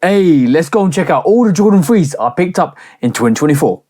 Hey, let's go and check out all the Jordan 3s I picked up in 2024.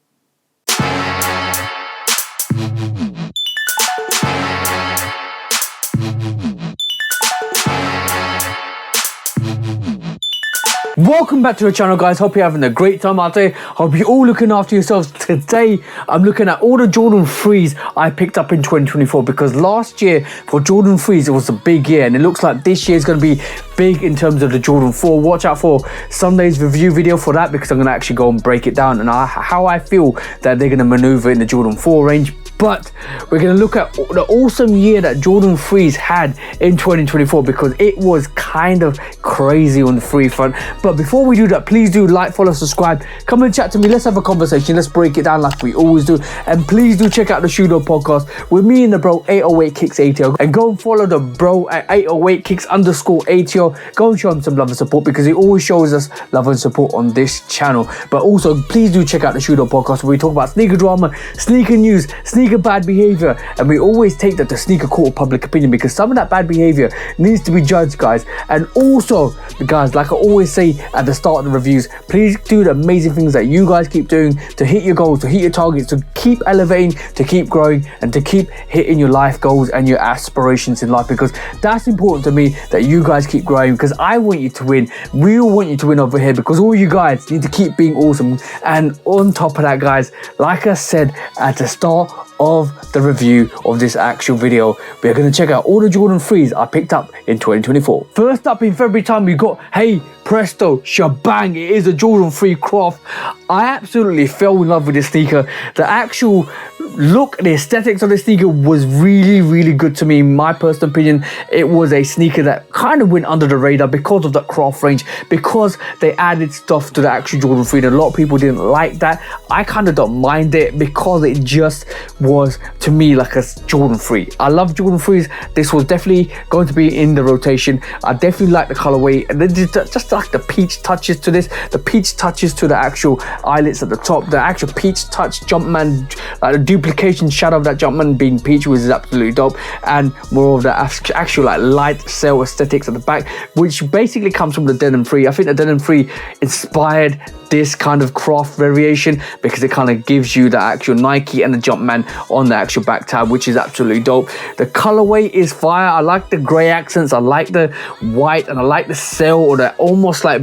Welcome back to the channel, guys. Hope you're having a great time out there. Hope you're all looking after yourselves. Today I'm looking at all the Jordan 3s I picked up in 2024, because last year for Jordan 3s it was a big year, and it looks like this year is going to be big in terms of the Jordan 4. Watch out for Sunday's review video for that, because I'm going to actually go and break it down and how I feel that they're going to maneuver in the Jordan 4 range. But we're going to look at the awesome year that Jordan 3s had in 2024, because it was kind of crazy on the 3 front. But before we do that, please do like, follow, subscribe, come and chat to me. Let's have a conversation. Let's break it down like we always do. And please do check out the Shudo podcast with me and the bro 808 Kicks ATL. And go and follow the bro at 808 Kicks _ATL. Go and show him some love and support, because he always shows us love and support on this channel. But also, please do check out the Shudo podcast where we talk about sneaker drama, sneaker news, sneaker bad behavior, and we always take that to sneaker court of public opinion, because some of that bad behavior needs to be judged, guys. And also, guys, like I always say at the start of the reviews, please do the amazing things that you guys keep doing to hit your goals, to hit your targets, to keep elevating, to keep growing, and to keep hitting your life goals and your aspirations in life, because that's important to me, that you guys keep growing, because I want you to win. We all want you to win over here, because all you guys need to keep being awesome. And on top of that, guys, like I said at the start of the review of this actual video, we're going to check out all the Jordan 3s I picked up in 2024. First up in February time, we got, hey, presto, shabang, it is a Jordan 3 Croft. I absolutely fell in love with this sneaker. The actual look, the aesthetics of this sneaker was really good to me. In my personal opinion, it was a sneaker that kind of went under the radar because of that Croft range, because they added stuff to the actual Jordan 3 and a lot of people didn't like that. I kind of don't mind it, because it just was to me like a Jordan 3. I love Jordan 3s. This was definitely going to be in the rotation. I definitely like the colorway, and then just like the peach touches to this, the peach touches to the actual eyelets at the top, the actual peach touch Jumpman, like the duplication shadow of that Jumpman being peach, was absolutely dope. And more of the actual like light sail aesthetics at the back, which basically comes from the Denim 3. I think the Denim 3 inspired this kind of Croft variation, because it kind of gives you the actual Nike and the Jumpman on the actual back tab, which is absolutely dope. The colorway is fire. I like the gray accents, I like the white, and I like the sail, or the almost like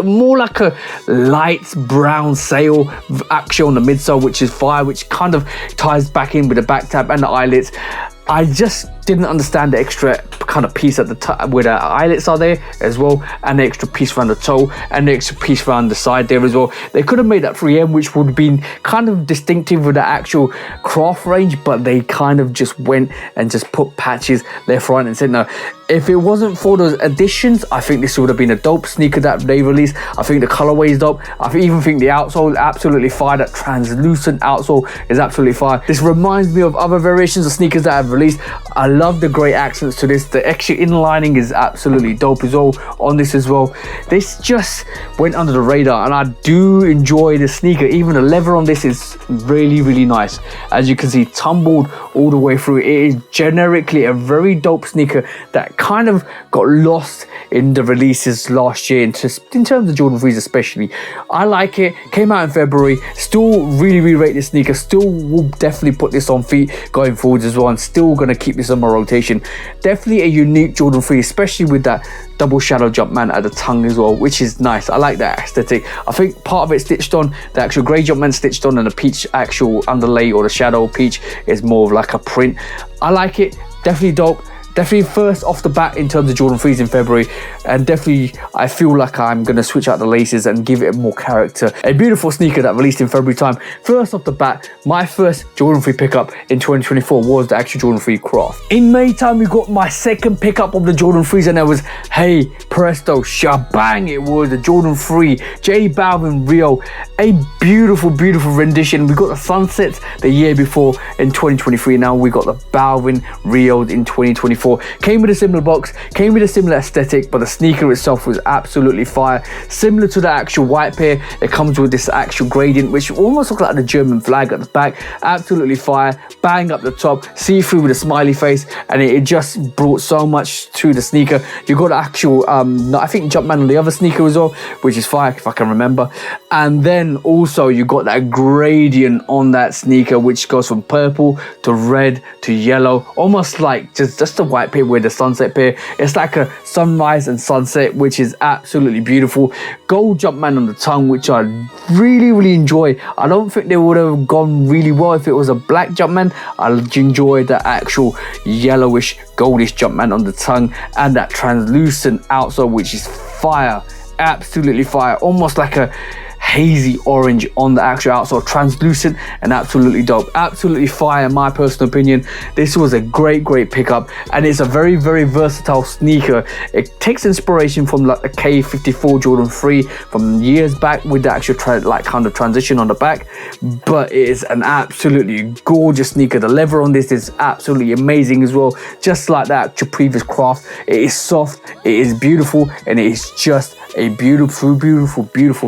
more like a light brown sail actually on the midsole, which is fire, which kind of ties back in with the back tab and the eyelets. I just didn't understand the extra kind of piece at the top where the eyelets are there as well, and the extra piece around the toe, and the extra piece around the side there as well. They could have made that 3M, which would have been kind of distinctive with the actual Croft range, but they kind of just went and just put patches left, right and center. If it wasn't for those additions, I think this would have been a dope sneaker that they released. I think the colorway is dope. I even think the outsole is absolutely fire. That translucent outsole is absolutely fire. This reminds me of other variations of sneakers that I've released. I love the great accents to this. The extra inlining is absolutely dope as well on this as well. This just went under the radar, and I do enjoy the sneaker. Even the leather on this is really nice. As you can see, tumbled all the way through. It is generically a very dope sneaker that kind of got lost in the releases last year, in terms of Jordan 3s especially. I like it. Came out in February. Still really rate this sneaker. Still will definitely put this on feet going forwards as well, and still going to keep this on my rotation. Definitely a unique Jordan 3, especially with that double shadow Jumpman at the tongue as well, which is nice. I like that aesthetic. I think part of it stitched on, the actual grey Jumpman stitched on, and the peach actual underlay or the shadow peach is more of like a print. I like it. Definitely dope. Definitely first off the bat in terms of Jordan 3s in February, and definitely I feel like I'm going to switch out the laces and give it more character. A beautiful sneaker that released in February time. First off the bat, my first Jordan 3 pickup in 2024 was the actual Jordan 3 Croft. In May time, we got my second pickup of the Jordan 3s, and that was, hey, presto, shabang, it was the Jordan 3 J Balvin Rio. A beautiful rendition. We got the Sunsets the year before in 2023. Now we got the Balvin Rios in 2024. 2024. Came with a similar box, came with a similar aesthetic, but the sneaker itself was absolutely fire. Similar to the actual white pair, it comes with this actual gradient, which almost looks like the German flag at the back. Absolutely fire. Bang up the top, see-through with a smiley face, and it just brought so much to the sneaker. You got the actual, I think Jumpman on the other sneaker as well, which is fire if I can remember. And then also you got that gradient on that sneaker, which goes from purple to red to yellow, almost like just a white pair with the sunset pair. It's like a sunrise and sunset, which is absolutely beautiful. Gold Jumpman on the tongue, which I really enjoy. I don't think they would have gone really well if it was a black Jumpman. I enjoy the actual yellowish goldish Jumpman on the tongue, and that translucent outsole, which is fire, absolutely fire, almost like a hazy orange on the actual outsole, translucent and absolutely dope, absolutely fire in my personal opinion. This was a great pickup, and it's a very versatile sneaker. It takes inspiration from like the K54 Jordan 3 from years back with the actual kind of transition on the back, but it is an absolutely gorgeous sneaker. The leather on this is absolutely amazing as well, just like that actual previous craft. It is soft, it is beautiful, and it is just a beautiful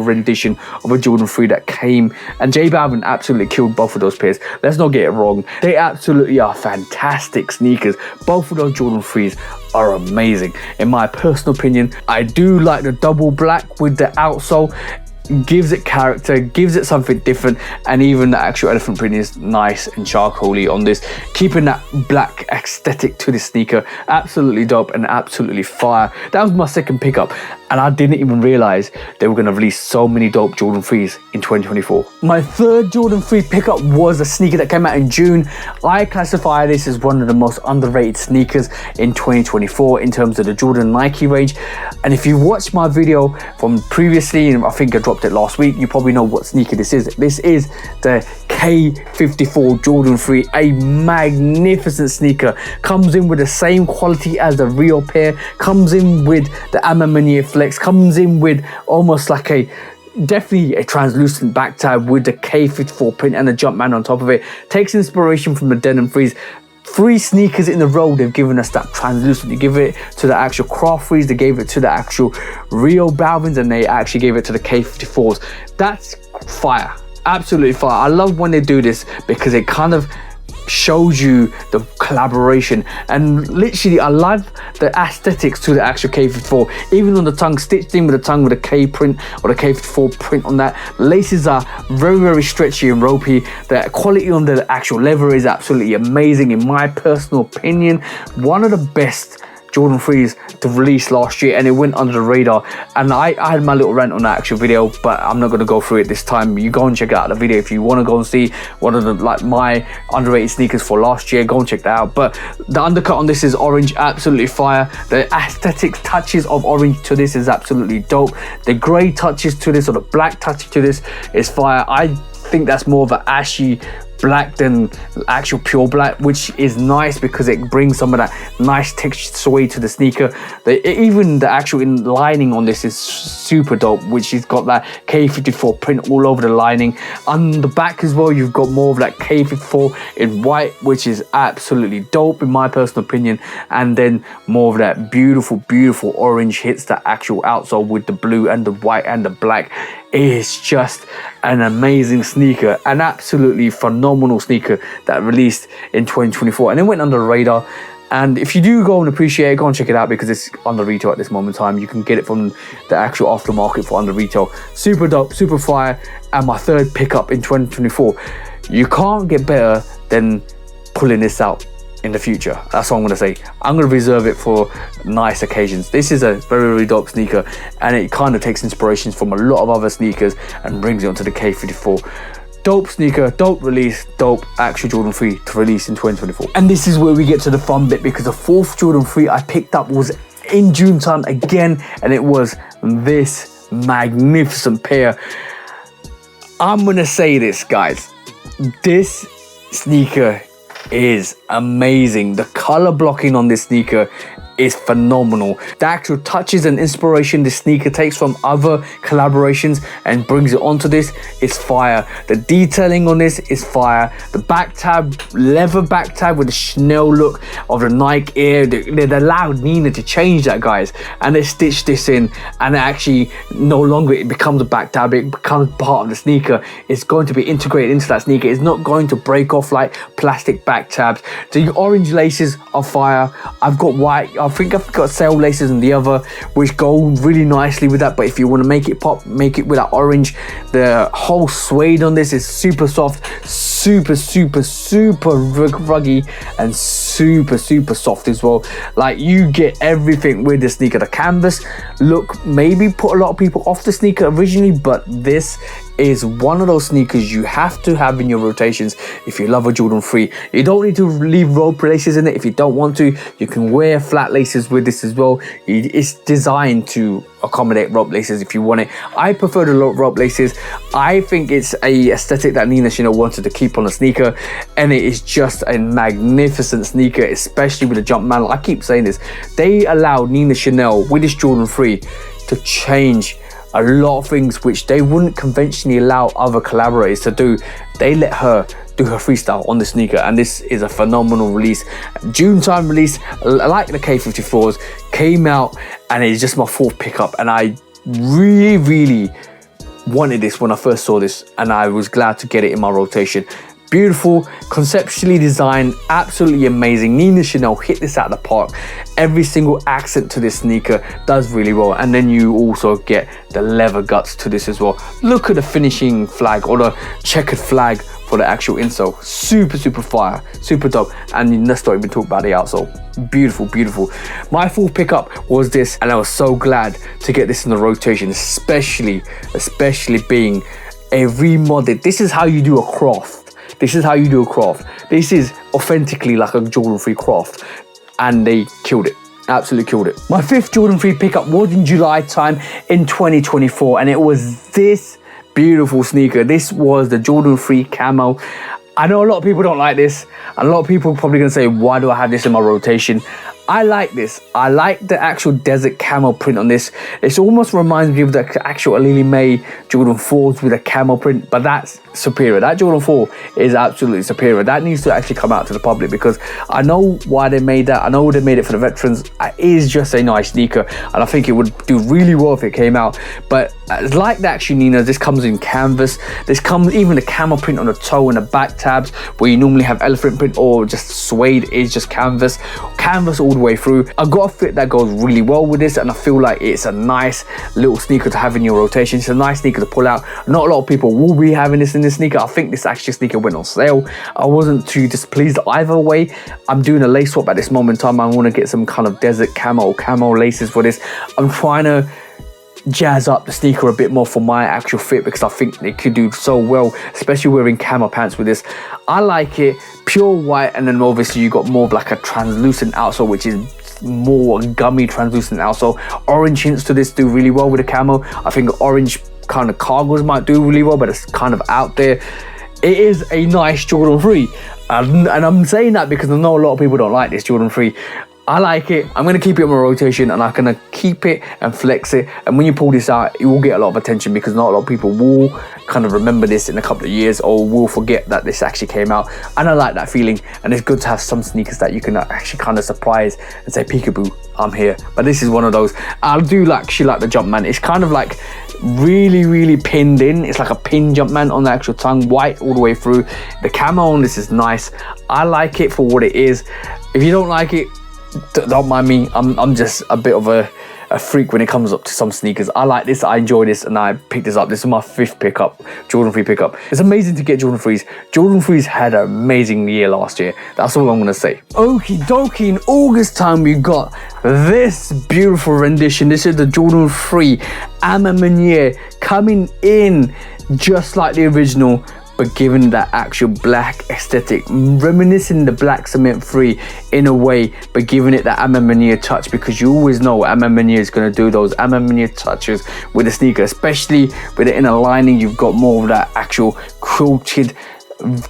rendition of a Jordan 3 that came, and J Balvin absolutely killed both of those pairs. Let's not get it wrong, they absolutely are fantastic sneakers. Both of those Jordan 3s are amazing in my personal opinion. I do like the double black with the outsole. Gives it character, gives it something different, and even the actual elephant print is nice and charcoaly on this, keeping that black aesthetic to the sneaker. Absolutely dope and absolutely fire. That was my second pickup, and I didn't even realize they were going to release so many dope Jordan 3s in 2024. My third Jordan 3 pickup was a sneaker that came out in June. I classify this as one of the most underrated sneakers in 2024 in terms of the Jordan Nike range. And if you watched my video from previously, and I think I dropped it last week, you probably know what sneaker this is. This is the K54 Jordan 3, a magnificent sneaker. Comes in with the same quality as the real pair, comes in with the Amamania Flex, comes in with almost like definitely a translucent back tab with the K54 print and the Jumpman on top of it. Takes inspiration from the Denim 3s. 3 sneakers in a row they've given us that translucent. They give it to the actual craft 3s, they gave it to the actual real Balvins, and they actually gave it to the K54s. That's fire, absolutely fire. I love when they do this because it kind of shows you the collaboration, and literally I love the aesthetics to the actual K54. Even on the tongue, stitched in with the tongue with a K print or the K54 print on that. Laces are very stretchy and ropey. The quality on the actual leather is absolutely amazing in my personal opinion. One of the best Jordan 3s to release last year, and it went under the radar. And I had my little rant on that actual video, but I'm not going to go through it this time. You go and check out the video if you want to go and see one of the my underrated sneakers for last year. Go and check that out. But the undercut on this is orange, absolutely fire. The aesthetic touches of orange to this is absolutely dope. The grey touches to this, or the black touch to this, is fire. I think that's more of an ashy black than actual pure black, which is nice because it brings some of that nice texture sway to the sneaker. Even the actual lining on this is super dope, which has got that K54 print all over the lining. On the back as well, you've got more of that K54 in white, which is absolutely dope in my personal opinion. And then more of that beautiful orange hits the actual outsole with the blue and the white and the black. It's just an amazing sneaker, an absolutely phenomenal sneaker that released in 2024 and it went under the radar. And if you do go and appreciate it, go and check it out because it's under retail at this moment in time. You can get it from the actual aftermarket for under retail. Super dope, super fire. And my third pickup in 2024. You can't get better than pulling this out in the future. That's what I'm going to say. I'm going to reserve it for nice occasions. This is a very dope sneaker, and it kind of takes inspirations from a lot of other sneakers and brings it onto the K54. Dope sneaker, dope release, dope actual Jordan 3 to release in 2024. And this is where we get to the fun bit, because the fourth Jordan 3 I picked up was in June time again, and it was this magnificent pair. I'm going to say this, guys. This sneaker is amazing. The color blocking on this sneaker is phenomenal. The actual touches and inspiration this sneaker takes from other collaborations and brings it onto this is fire. The detailing on this is fire. The back tab, leather back tab with the Chanel look of the Nike Air, they allowed Nina to change that, guys, and they stitched this in, and it actually no longer it becomes a back tab, it becomes part of the sneaker. It's going to be integrated into that sneaker. It's not going to break off like plastic back tabs. The orange laces are fire. I've got white, I think I've got sail laces in the other, which go really nicely with that, but if you want to make it pop, make it with that orange. The whole suede on this is super soft, super ruggy, and super soft as well. Like, you get everything with the sneaker. The canvas look maybe put a lot of people off the sneaker originally, but this is one of those sneakers you have to have in your rotations if you love a Jordan 3. You don't need to leave rope laces in it if you don't want to. You can wear flat laces with this as well. It's designed to accommodate rope laces if you want it. I prefer the rope laces. I think it's a aesthetic that Nina Chanel wanted to keep on the sneaker, and it is just a magnificent sneaker, especially with the Jumpman. I keep saying this, they allowed Nina Chanel with this Jordan 3 to change a lot of things which they wouldn't conventionally allow other collaborators to do. They let her do her freestyle on the sneaker, and this is a phenomenal release. June time release, like the K54s, came out, and it's just my fourth pickup, and I really wanted this when I first saw this, and I was glad to get it in my rotation. Beautiful, conceptually designed, absolutely amazing. Nina Chanel hit this out of the park. Every single accent to this sneaker does really well, and then you also get the leather guts to this as well. Look at the finishing flag, or the checkered flag for the actual insole. Super fire, super dope, and let's not even talk about the outsole. Beautiful. My fourth pickup was this, and I was so glad to get this in the rotation, especially being a remodded. This is how you do a craft. This is authentically like a Jordan 3 craft, and they killed it. Absolutely killed it. My fifth Jordan 3 pickup was in July time in 2024, and it was this beautiful sneaker. This was the Jordan 3 Camo. I know a lot of people don't like this. A lot of people are probably gonna say, why do I have this in my rotation? I like this. I like the actual desert camo print on this. It almost reminds me of the actual Lily May Jordan 4s with a camo print, but that's superior. That Jordan 4 is absolutely superior. That needs to actually come out to the public, because I know why they made that. I know they made it for the veterans. It is just a nice sneaker, and I think it would do really well if it came out. But like the actual Nina, this comes in canvas. This comes even the camo print on the toe and the back tabs, where you normally have elephant print or just suede, is just canvas all the way through. I've got a fit that goes really well with this, and I feel like it's a nice little sneaker to have in your rotation. It's a nice sneaker to pull out. Not a lot of people will be having this in this sneaker. I think this actual sneaker went on sale. I wasn't too displeased either way. I'm doing a lace swap at this moment in time. I want to get some kind of desert camo laces for this. I'm trying to jazz up the sneaker a bit more for my actual fit, because I think they could do so well, especially wearing camo pants with this. I like it pure white, and then obviously you got more of like a translucent outsole, which is more gummy translucent outsole. Orange hints to this do really well with the camo. I think orange kind of cargos might do really well, but it's kind of out there. It is a nice Jordan 3, and I'm saying that because I know a lot of people don't like this Jordan 3. I like it. I'm going to keep it in my rotation, and I'm going to keep it and flex it. And when you pull this out, it will get a lot of attention, because not a lot of people will kind of remember this in a couple of years, or will forget that this actually came out. And I like that feeling. And it's good to have some sneakers that you can actually kind of surprise and say, peekaboo, I'm here. But this is one of those. I do actually like the Jumpman. It's kind of like really pinned in. It's like a pin Jumpman on the actual tongue, white all the way through. The camo on this is nice. I like it for what it is. If you don't like it, don't mind me. I'm just a bit of a freak when it comes up to some sneakers. I like this, I enjoy this, and I picked this up. This is my fifth pickup, Jordan 3 pickup. It's amazing to get Jordan 3s. Jordan 3s had an amazing year last year. That's all I'm gonna say. Okie dokie, in August time we got this beautiful rendition. This is the Jordan 3 Ama Manier, coming in just like the original, but given that actual black aesthetic, reminiscing the black cement 3 in a way, but giving it that Ama Manier touch, because you always know Ama Manier is going to do those Ama Manier touches with the sneaker, especially with the inner lining. You've got more of that actual quilted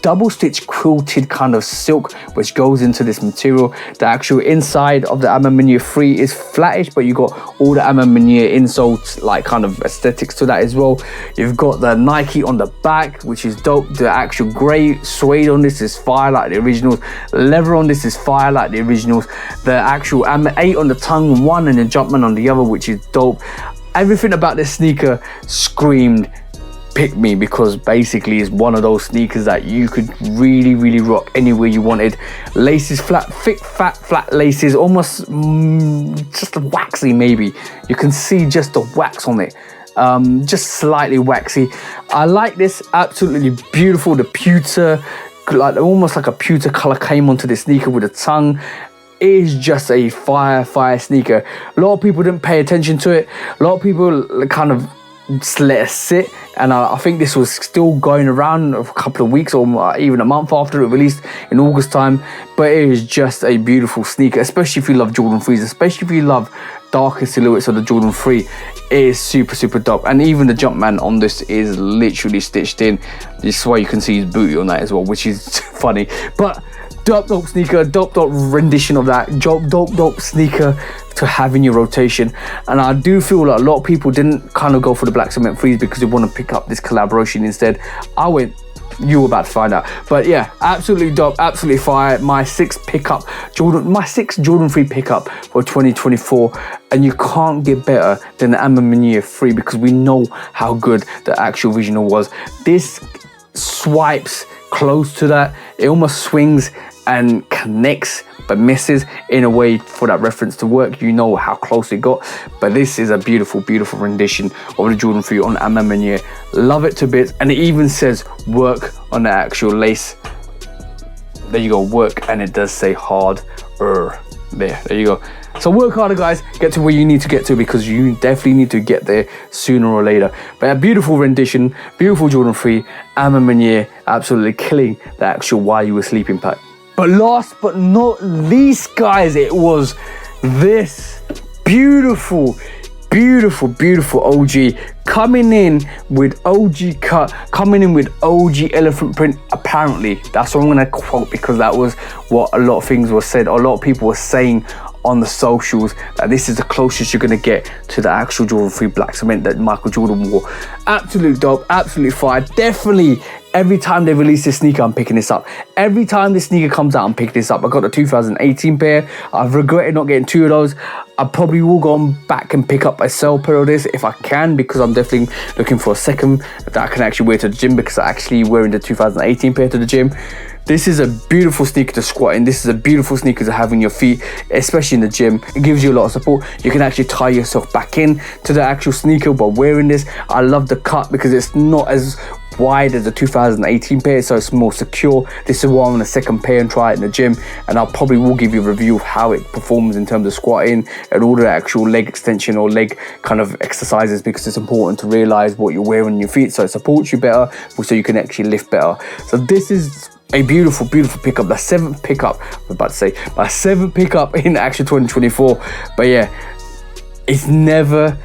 double stitch quilted kind of silk which goes into this material. The actual inside of the Ama Maniére 3 is flattish, but you got all the Ama Maniére insoles, like kind of aesthetics to that as well. You've got the Nike on the back, which is dope. The actual grey suede on this is fire like the originals. Leather on this is fire like the originals. The actual Ama 8 on the tongue one and the Jumpman on the other, which is dope. Everything about this sneaker screamed pick me, because basically it's one of those sneakers that you could really rock anywhere you wanted. Laces flat, thick flat laces, almost just waxy maybe. You can see just the wax on it, just slightly waxy. I like this, absolutely beautiful. The pewter, like almost like a pewter color came onto the sneaker with the tongue. It is just a fire sneaker. A lot of people didn't pay attention to it. A lot of people kind of just let it sit, and I think this was still going around a couple of weeks or even a month after it released in August time. But it is just a beautiful sneaker, especially if you love Jordan 3s, especially if you love darker silhouettes of the Jordan 3. It is super dope. And even the Jumpman on this is literally stitched in. This is why you can see his booty on that as well, which is funny. But dope sneaker, dope rendition of that, dope sneaker to have in your rotation. And I do feel like a lot of people didn't kind of go for the black cement 3s because they want to pick up this collaboration instead. I went, you were about to find out. But yeah, absolutely dope, absolutely fire. My sixth Jordan 3 pickup for 2024, and you can't get better than the Ama Maniére 3 because we know how good the actual original was. This swipes close to that. It almost swings and connects but misses in a way for that reference to work. You know how close it got. But this is a beautiful rendition of the Jordan 3 on Ama Maniére. Love it to bits. And it even says work on the actual lace. There you go, work, and it does say hard there you go. So work harder, guys, get to where you need to get to, because you definitely need to get there sooner or later. But a beautiful rendition, beautiful Jordan 3, Ama Maniére, absolutely killing the actual While You Were Sleeping pack. But last but not least, guys, it was this beautiful OG coming in with OG cut, coming in with OG elephant print. Apparently, that's what I'm gonna quote, because that was what a lot of things were said. A lot of people were saying on the socials that this is the closest you're gonna get to the actual Jordan 3 black cement that Michael Jordan wore. Absolute dope, absolutely fire. Definitely every time they release this sneaker, I'm picking this up. Every time this sneaker comes out, I'm picking this up. I got the 2018 pair. I've regretted not getting two of those. I probably will go on back and pick up a sale pair of this if I can, because I'm definitely looking for a second that I can actually wear to the gym, because I'm actually wearing the 2018 pair to the gym. This is a beautiful sneaker to squat in. This is a beautiful sneaker to have in your feet, especially in the gym. It gives you a lot of support. You can actually tie yourself back in to the actual sneaker by wearing this. I love the cut because it's not as wide as the 2018 pair, so it's more secure. This is why I'm on a second pair and try it in the gym, and I'll probably will give you a review of how it performs in terms of squatting and all the actual leg extension or leg kind of exercises, because it's important to realize what you're wearing on your feet so it supports you better, so you can actually lift better. So this is a beautiful pickup, the seventh pickup, I was about to say, my seventh pickup in actual 2024. But yeah, it's never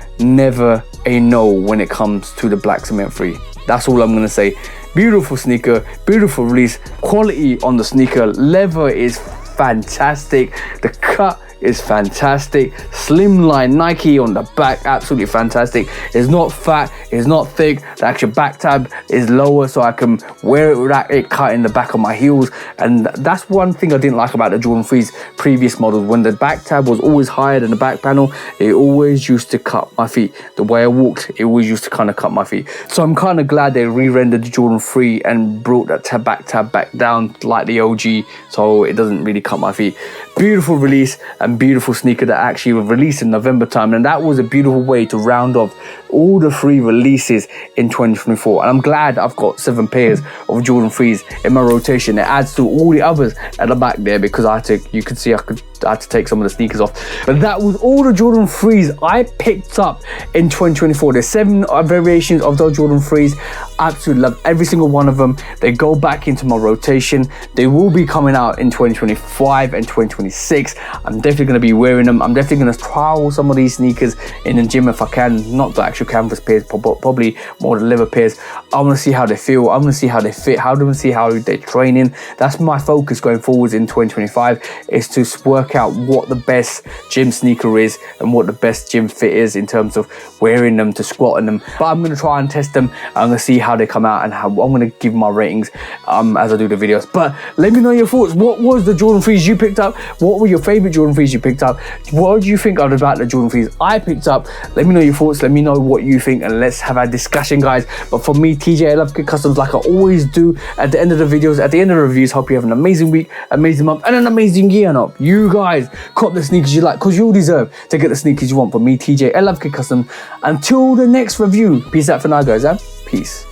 a no when it comes to the black cement 3. That's all I'm gonna say. Beautiful sneaker, beautiful release, quality on the sneaker, leather is fantastic, the cut is fantastic, slimline Nike on the back, absolutely fantastic. It's not fat, it's not thick, the actual back tab is lower, so I can wear it without it cutting the back of my heels. And that's one thing I didn't like about the Jordan 3's previous models. When the back tab was always higher than the back panel, it always used to cut my feet. The way I walked, it always used to kind of cut my feet. So I'm kind of glad they re-rendered the Jordan 3 and brought that back tab back down like the OG, so it doesn't really cut my feet. Beautiful release and beautiful sneaker that actually was released in November time, and that was a beautiful way to round off all the 3 releases in 2024. And I'm glad I've got 7 pairs of Jordan 3s in my rotation. It adds to all the others at the back there, because you can see I could I had to take some of the sneakers off. But that was all the Jordan 3s I picked up in 2024. There's 7 variations of those Jordan 3s. Absolutely love every single one of them. They go back into my rotation. They will be coming out in 2025 and 2026. I'm definitely going to be wearing them. I'm definitely going to trial some of these sneakers in the gym if I can. Not the actual canvas pairs, but probably more the leather pairs. I want to see how they feel. I want to see how they fit. I want to see how they're training. That's my focus going forwards in 2025, is to work out what the best gym sneaker is and what the best gym fit is in terms of wearing them, to squat in them. But I'm going to try and test them. I'm going to see how they come out and how I'm going to give my ratings as I do the videos. But let me know your thoughts. What was the Jordan 3s you picked up? What were your favorite Jordan 3s you picked up? What do you think about the Jordan 3s I picked up? Let me know your thoughts. Let me know what you think, and let's have a discussion, guys. But for me, TJ, I love Kid Customs, like I always do at the end of the videos, at the end of the reviews. Hope you have an amazing week, amazing month, and an amazing year. And up, you guys cop the sneakers you like, because you all deserve to get the sneakers you want. For me, TJ, I love Kid Customs. Until the next review, peace out for now, guys. Peace.